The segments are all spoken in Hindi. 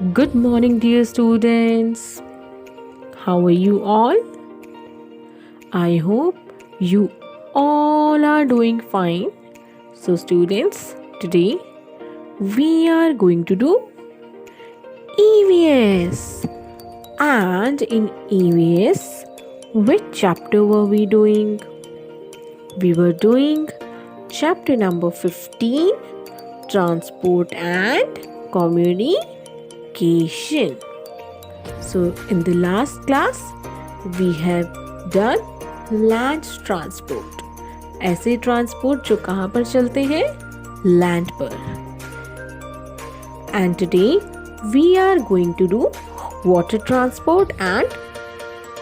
Good morning, dear students. How are you all? I hope you all are doing fine. So, students, today we are going to do EVS. And in EVS, which chapter were we doing? We were doing chapter number 15, Transport and Communication. So, in the last class, we have done land transport. ऐसे ट्रांसपोर्ट जो कहाँ पर चलते हैं? लैंड पर. And today we are going to do water transport and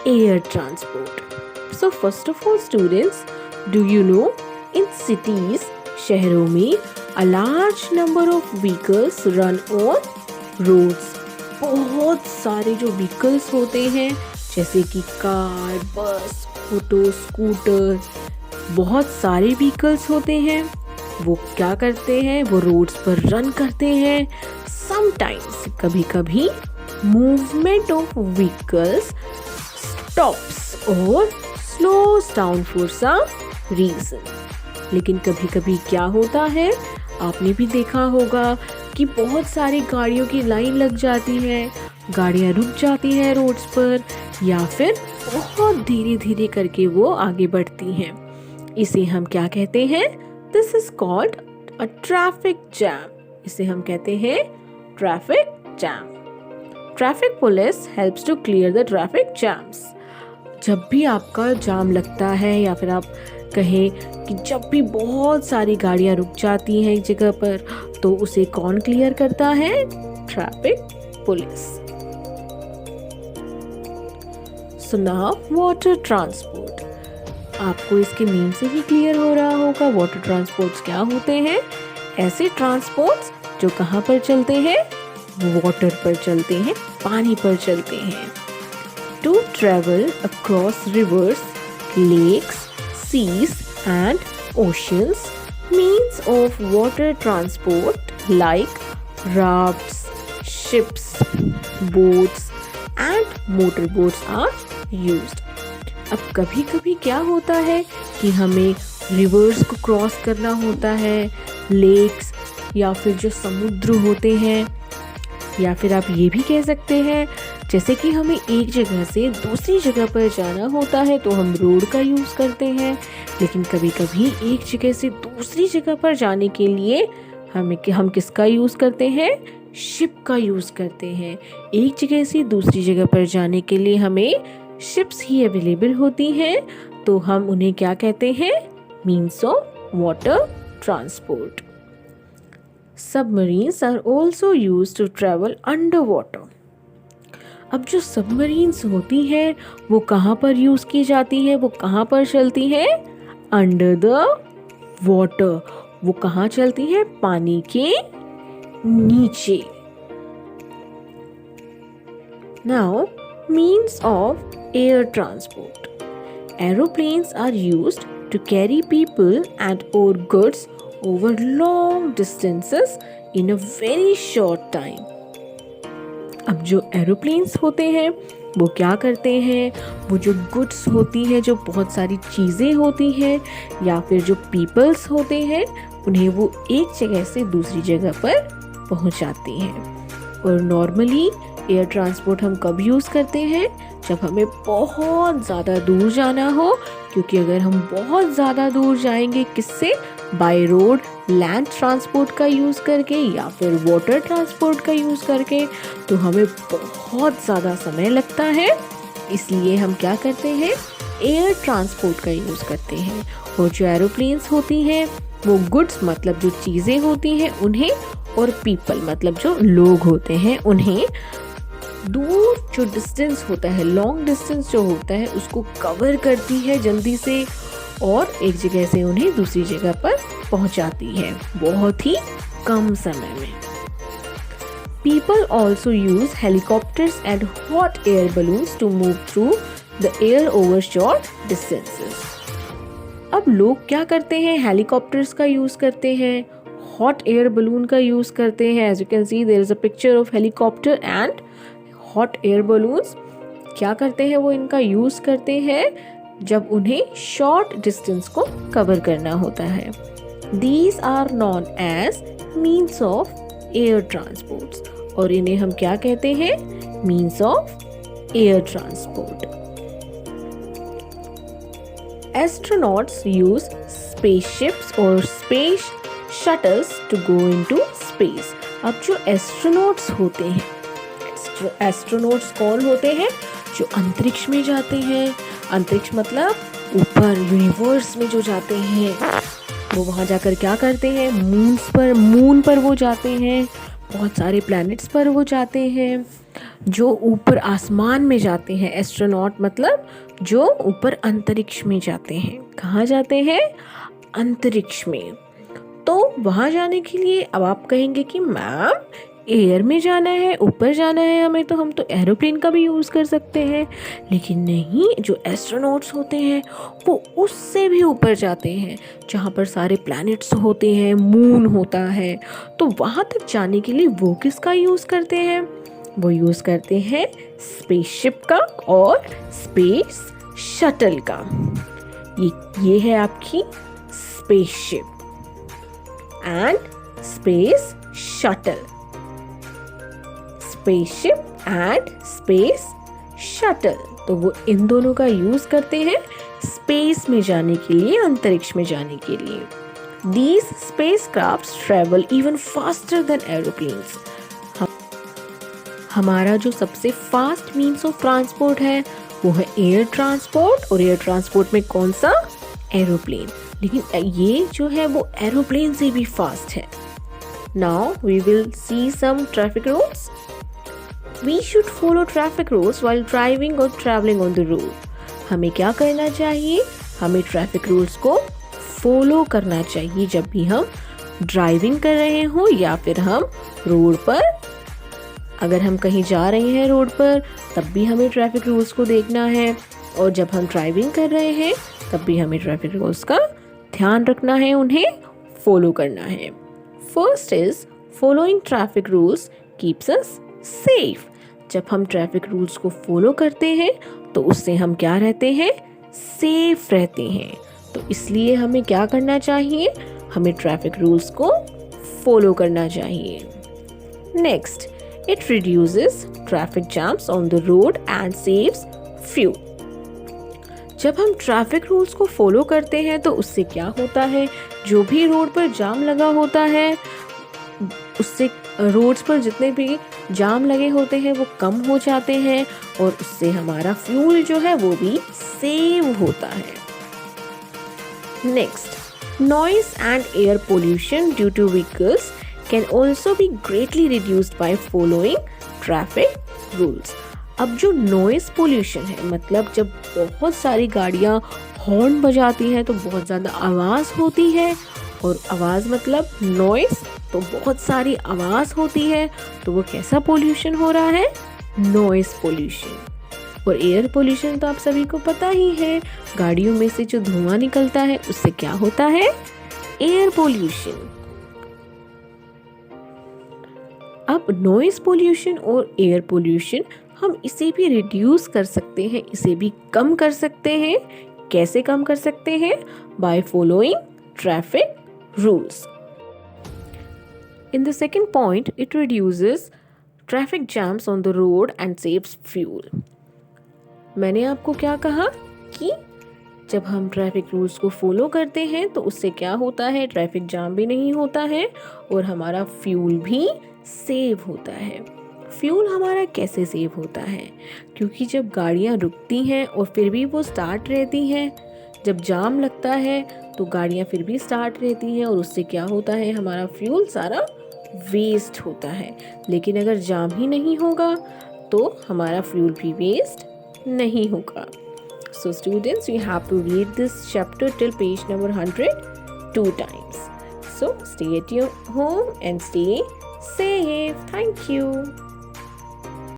air transport. So first of all, students, do you know in cities, शहरों में a large number of vehicles run on roads. बहुत सारे जो व्हीकल्स होते हैं जैसे कि कार, बस, ऑटो, स्कूटर, बहुत सारे व्हीकल्स होते हैं. वो क्या करते हैं? वो रोड्स पर रन करते हैं. समटाइम्स कभी कभी मूवमेंट ऑफ व्हीकल्स स्टॉप्स और स्लोस डाउन फॉर सम रीजन. लेकिन कभी कभी क्या होता है, आपने भी देखा होगा कि बहुत सारी गाड़ियों की लाइन लग जाती है, गाड़ियाँ रुक जाती हैं रोड्स पर, या फिर बहुत धीरे धीरे करके वो आगे बढ़ती हैं. इसे हम क्या कहते हैं? This is called a traffic jam. इसे हम कहते हैं traffic jam. Traffic police helps to clear the traffic jams. जब भी आपका जाम लगता है, या फिर आप कहें कि जब भी बहुत सारी गाड़ियाँ रुक जाती हैं एक जगह पर, तो उसे कौन क्लियर करता है? Traffic police. So now water transport. आपको इसके नेम से ही क्लियर हो रहा होगा वाटर ट्रांसपोर्ट्स क्या होते हैं. ऐसे ट्रांसपोर्ट्स जो कहाँ पर चलते हैं? वाटर पर चलते हैं, पानी पर चलते हैं. To travel across rivers, lakes, seas and oceans. Means of water transport like rafts, ships, boats and motorboats are used. अब कभी कभी क्या होता है कि हमें रिवर्स को क्रॉस करना होता है, लेक्स या फिर जो समुद्र होते हैं, या फिर आप ये भी कह सकते हैं जैसे कि हमें एक जगह से दूसरी जगह पर जाना होता है तो हम रोड का यूज़ करते हैं. लेकिन कभी कभी एक जगह से दूसरी जगह पर जाने के लिए हम किसका यूज़ करते हैं? शिप का यूज़ करते हैं. एक जगह से दूसरी जगह पर जाने के लिए हमें शिप्स ही अवेलेबल होती हैं, तो हम उन्हें क्या कहते हैं? Means of water transport. Submarines are also used to travel underwater. अब जो सबमरीन्स होती हैं वो कहाँ पर यूज़ की जाती है? वो कहाँ पर चलती है? Under the water. वो कहाँ चलती है? पानी के नीचे. Now, means of air transport. Aeroplanes are used to carry people and or goods over long distances in a very short time. अब जो एरोप्लेन्स होते हैं वो क्या करते हैं? वो जो गुड्स होती हैं, जो बहुत सारी चीज़ें होती हैं, या फिर जो पीपल्स होते हैं, उन्हें वो एक जगह से दूसरी जगह पर पहुंचाती हैं. और नॉर्मली एयर ट्रांसपोर्ट हम कब यूज़ करते हैं? जब हमें बहुत ज़्यादा दूर जाना हो, क्योंकि अगर हम बहुत ज़्यादा दूर जाएंगे किससे? बाय रोड, लैंड ट्रांसपोर्ट का यूज़ करके या फिर वाटर ट्रांसपोर्ट का यूज़ करके, तो हमें बहुत ज़्यादा समय लगता है. इसलिए हम क्या करते हैं? एयर ट्रांसपोर्ट का यूज़ करते हैं. और जो एरोप्लेन्स होती हैं वो गुड्स मतलब जो चीज़ें होती हैं उन्हें, और पीपल मतलब जो लोग होते हैं उन्हें दूर जो डिस्टेंस होता है, लॉन्ग डिस्टेंस जो होता है, उसको कवर करती है जल्दी से, और एक जगह से उन्हें दूसरी जगह पर पहुंचाती है बहुत ही कम समय में. People also use helicopters and hot air balloons to move through the air over short distances. अब लोग क्या करते हैं? हेलीकॉप्टर्स का यूज़ करते हैं, हॉट एयर बलून का यूज़ करते हैं. As you can see there is a picture of helicopter and hot air balloons. क्या करते हैं वो इनका यूज़ करते हैं जब उन्हें शॉर्ट डिस्टेंस को कवर करना होता है. These are known as means of air transports. और इन्हें हम क्या कहते हैं? Means of air transport. Astronauts use spaceships or space shuttles to go into space. अब जो एस्ट्रोनॉट्स होते हैं, एस्ट्रोनॉट्स कौन होते हैं? जो अंतरिक्ष में जाते हैं. अंतरिक्ष मतलब ऊपर यूनिवर्स में जो जाते हैं, वो वहाँ जाकर क्या करते हैं? मून पर वो जाते हैं, बहुत सारे प्लैनेट्स पर वो जाते हैं, जो ऊपर आसमान में जाते हैं. एस्ट्रोनॉट मतलब जो ऊपर अंतरिक्ष में जाते हैं. कहाँ जाते हैं? अंतरिक्ष में. तो वहाँ जाने के लिए अब आप कहेंगे कि मैम एयर में जाना है, ऊपर जाना है हमें, तो हम तो एरोप्लेन का भी यूज़ कर सकते हैं. लेकिन नहीं, जो एस्ट्रोनॉट्स होते हैं वो उससे भी ऊपर जाते हैं, जहाँ पर सारे प्लैनेट्स होते हैं, मून होता है. तो वहाँ तक जाने के लिए वो किसका यूज़ करते हैं? वो यूज़ करते हैं स्पेसशिप का और स्पेस शटल का. ये है आपकी spaceship and space shuttle. Spaceship and space shuttle, तो वो इन दोनों का यूज़ करते हैं स्पेस में जाने के लिए, अंतरिक्ष में जाने के लिए. These spacecrafts travel even faster than aeroplanes. हमारा जो सबसे फास्ट मीन्स ऑफ ट्रांसपोर्ट है वो है एयर ट्रांसपोर्ट. और एयर ट्रांसपोर्ट में कौन सा? एरोप्लेन. लेकिन ये जो है वो एरोप्लेन से भी फास्ट है. Now we will see some traffic rules. We should follow traffic rules while driving और ट्रैवलिंग ऑन द रोड. हमें क्या करना चाहिए? हमें ट्रैफिक रूल्स को फॉलो करना चाहिए जब भी हम ड्राइविंग कर रहे हों या फिर हम रोड पर, अगर हम कहीं जा रहे हैं रोड पर तब भी हमें ट्रैफिक रूल्स को देखना है. और जब हम ड्राइविंग कर रहे हैं तब भी हमें ट्रैफिक रूल्स का ध्यान रखना है, उन्हें फॉलो करना है. First is following traffic rules keeps us safe. जब हम ट्रैफिक रूल्स को फॉलो करते हैं तो उससे हम क्या रहते हैं? सेफ रहते हैं. तो इसलिए हमें क्या करना चाहिए? हमें ट्रैफिक रूल्स को फॉलो करना चाहिए. Next, it reduces traffic jams on the road and saves fuel. जब हम ट्रैफिक रूल्स को फॉलो करते हैं तो उससे क्या होता है? जो भी रोड पर जाम लगा होता है, उससे रोड्स पर जितने भी जाम लगे होते हैं वो कम हो जाते हैं और उससे हमारा फ्यूल जो है वो भी सेव होता है. Next, noise and air pollution due to vehicles can also be greatly reduced by following traffic rules. अब जो नॉइस पोल्यूशन है, मतलब जब बहुत सारी गाड़ियाँ हॉर्न बजाती हैं तो बहुत ज़्यादा आवाज़ होती है, और आवाज़ मतलब नॉइस, तो बहुत सारी आवाज़ होती है, तो वो कैसा पोल्यूशन हो रहा है? Noise pollution. और एयर पोल्यूशन तो आप सभी को पता ही है, गाड़ियों में से जो धुआं निकलता है उससे क्या होता है? Air pollution. अब नॉइस पोल्यूशन और एयर पोल्यूशन हम इसे भी रिड्यूस कर सकते हैं, इसे भी कम कर सकते हैं. कैसे कम कर सकते हैं? By following traffic rules. In the second point, it reduces traffic jams on the road and saves fuel. मैंने आपको क्या कहा कि जब हम ट्रैफिक रूल्स को फॉलो करते हैं तो उससे क्या होता है? ट्रैफिक जाम भी नहीं होता है और हमारा फ्यूल भी सेव होता है. फ्यूल हमारा कैसे सेव होता है? क्योंकि जब गाड़ियाँ रुकती हैं और फिर भी वो स्टार्ट रहती हैं, जब जाम लगता है तो गाड़ियाँ फिर भी स्टार्ट रहती हैं और उससे क्या होता है? हमारा फ्यूल सारा वेस्ट होता है. लेकिन अगर जाम ही नहीं होगा तो हमारा फ्यूल भी वेस्ट नहीं होगा. So students, you have to read this chapter till page number 100 2 times. So stay at your home and stay safe. Thank you.